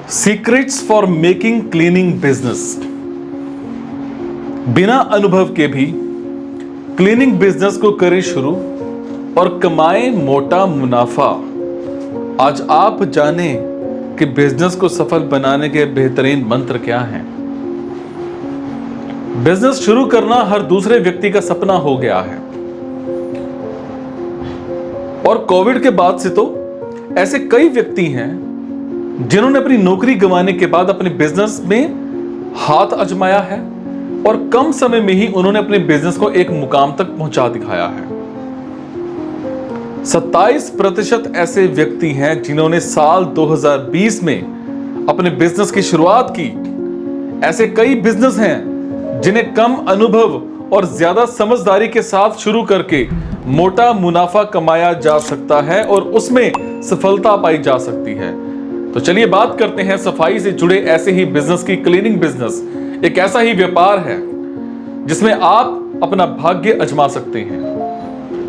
Secrets for making cleaning business. बिना अनुभव के भी क्लीनिंग बिजनेस को करें शुरू और कमाएं मोटा मुनाफा। आज आप जानें कि बिजनेस को सफल बनाने के बेहतरीन मंत्र क्या हैं। बिजनेस शुरू करना हर दूसरे व्यक्ति का सपना हो गया है और कोविड के बाद से तो ऐसे कई व्यक्ति हैं जिन्होंने अपनी नौकरी गंवाने के बाद अपने बिजनेस में हाथ आजमाया है और कम समय में ही उन्होंने अपने बिजनेस को एक मुकाम तक पहुंचा दिखाया है। 27% ऐसे व्यक्ति हैं जिन्होंने साल 2020 में अपने बिजनेस की शुरुआत की। ऐसे कई बिजनेस हैं जिन्हें कम अनुभव और ज्यादा समझदारी के साथ शुरू करके मोटा मुनाफा कमाया जा सकता है और उसमें सफलता पाई जा सकती है। तो चलिए बात करते हैं सफाई से जुड़े ऐसे ही बिजनेस की। क्लीनिंग बिजनेस एक ऐसा ही व्यापार है जिसमें आप अपना भाग्य आजमा सकते हैं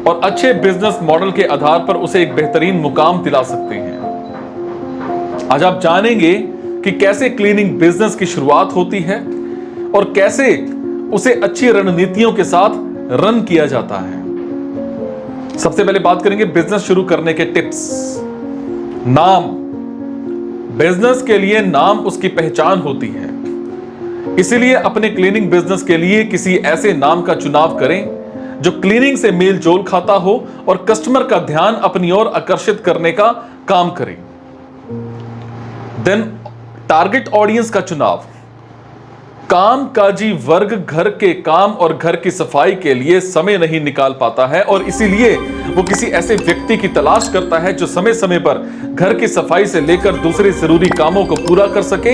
और अच्छे बिजनेस मॉडल के आधार पर उसे एक बेहतरीन मुकाम दिला सकते हैं। आज आप जानेंगे कि कैसे क्लीनिंग बिजनेस की शुरुआत होती है और कैसे उसे अच्छी रणनीतियों के साथ रन किया जाता है। सबसे पहले बात करेंगे बिजनेस शुरू करने के टिप्स। नाम। बिजनेस के लिए नाम उसकी पहचान होती है, इसीलिए अपने क्लीनिंग बिजनेस के लिए किसी ऐसे नाम का चुनाव करें जो क्लीनिंग से मेल जोल खाता हो और कस्टमर का ध्यान अपनी ओर आकर्षित करने का काम करे। देन टारगेट ऑडियंस का चुनाव। कामकाजी वर्ग घर के काम और घर की सफाई के लिए समय नहीं निकाल पाता है और इसीलिए वो किसी ऐसे व्यक्ति की तलाश करता है जो समय समय पर घर की सफाई से लेकर दूसरे जरूरी कामों को पूरा कर सके।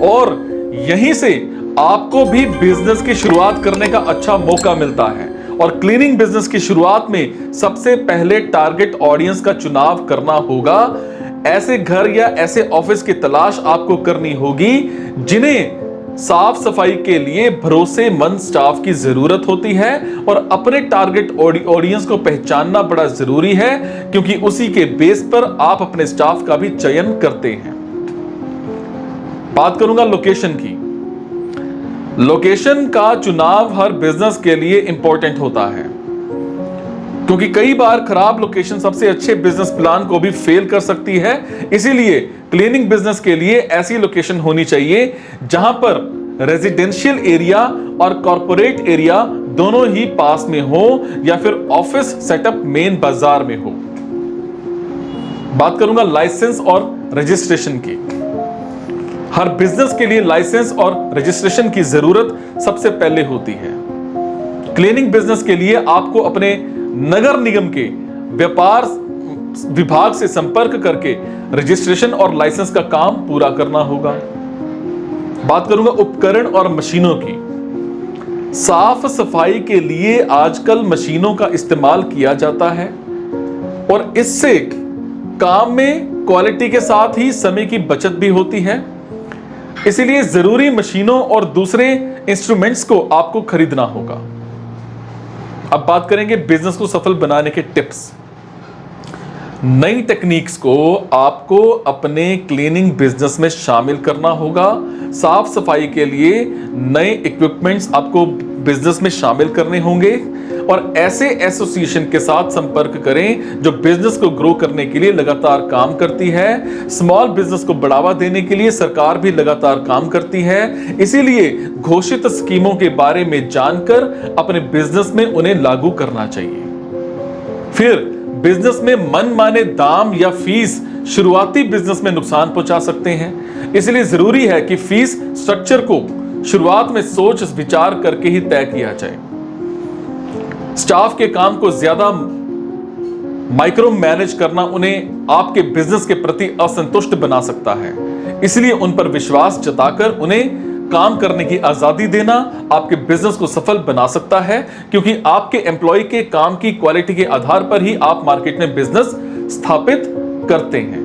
और यहीं से आपको भी बिजनेस की शुरुआत करने का अच्छा मौका मिलता है। और क्लीनिंग बिजनेस की शुरुआत में सबसे पहले टारगेट ऑडियंस का चुनाव करना होगा। ऐसे घर या ऐसे ऑफिस की तलाश आपको करनी होगी जिन्हें साफ सफाई के लिए भरोसेमंद स्टाफ की जरूरत होती है और अपने टारगेट ऑडियंस को पहचानना बड़ा जरूरी है क्योंकि उसी के बेस पर आप अपने स्टाफ का भी चयन करते हैं। बात करूंगा लोकेशन की। लोकेशन का चुनाव हर बिजनेस के लिए इंपॉर्टेंट होता है क्योंकि कई बार खराब लोकेशन सबसे अच्छे बिजनेस प्लान को भी फेल कर सकती है। इसीलिए क्लीनिंग बिजनेस के लिए ऐसी लोकेशन होनी चाहिए जहां पर रेजिडेंशियल एरिया और कॉर्पोरेट एरिया दोनों ही पास में हो या फिर ऑफिस सेटअप मेन बाजार में हो। बात करूंगा लाइसेंस और रजिस्ट्रेशन की। हर बिजनेस के लिए लाइसेंस और रजिस्ट्रेशन की जरूरत सबसे पहले होती है। क्लीनिंग बिजनेस के लिए आपको अपने नगर निगम के व्यापार विभाग से संपर्क करके रजिस्ट्रेशन और लाइसेंस का काम पूरा करना होगा। बात करूंगा उपकरण और मशीनों की। साफ सफाई के लिए आजकल मशीनों का इस्तेमाल किया जाता है और इससे काम में क्वालिटी के साथ ही समय की बचत भी होती है। इसीलिए जरूरी मशीनों और दूसरे इंस्ट्रूमेंट्स को आपको खरीदना होगा। अब बात करेंगे बिजनेस को सफल बनाने के टिप्स। नई टेक्निक्स को आपको अपने क्लीनिंग बिजनेस में शामिल करना होगा। साफ सफाई के लिए नए इक्विपमेंट्स आपको बिजनेस में शामिल करने होंगे और ऐसे एसोसिएशन के साथ संपर्क करें जो बिजनेस को ग्रो करने के लिए लगातार काम करती है। स्मॉल बिजनेस को बढ़ावा देने के लिए सरकार भी लगातार काम करती है। इसीलिए घोषित स्कीमों के बारे में जानकर अपने बिजनेस में उन्हें लागू करना चाहिए। फिर बिजनेस में मनमाने दाम या फीस शुरुआती बिजनेस में नुकसान पहुंचा सकते हैं। इसलिए जरूरी है कि फीस स्ट्रक्चर को शुरुआत में सोच विचार करके ही तय किया जाए। स्टाफ के काम को ज्यादा माइक्रो मैनेज करना उन्हें आपके बिजनेस के प्रति असंतुष्ट बना सकता है। इसलिए उन पर विश्वास जताकर उन्हें काम करने की आजादी देना आपके बिजनेस को सफल बना सकता है क्योंकि आपके एम्प्लॉय के काम की क्वालिटी के आधार पर ही आप मार्केट में बिजनेस स्थापित करते हैं।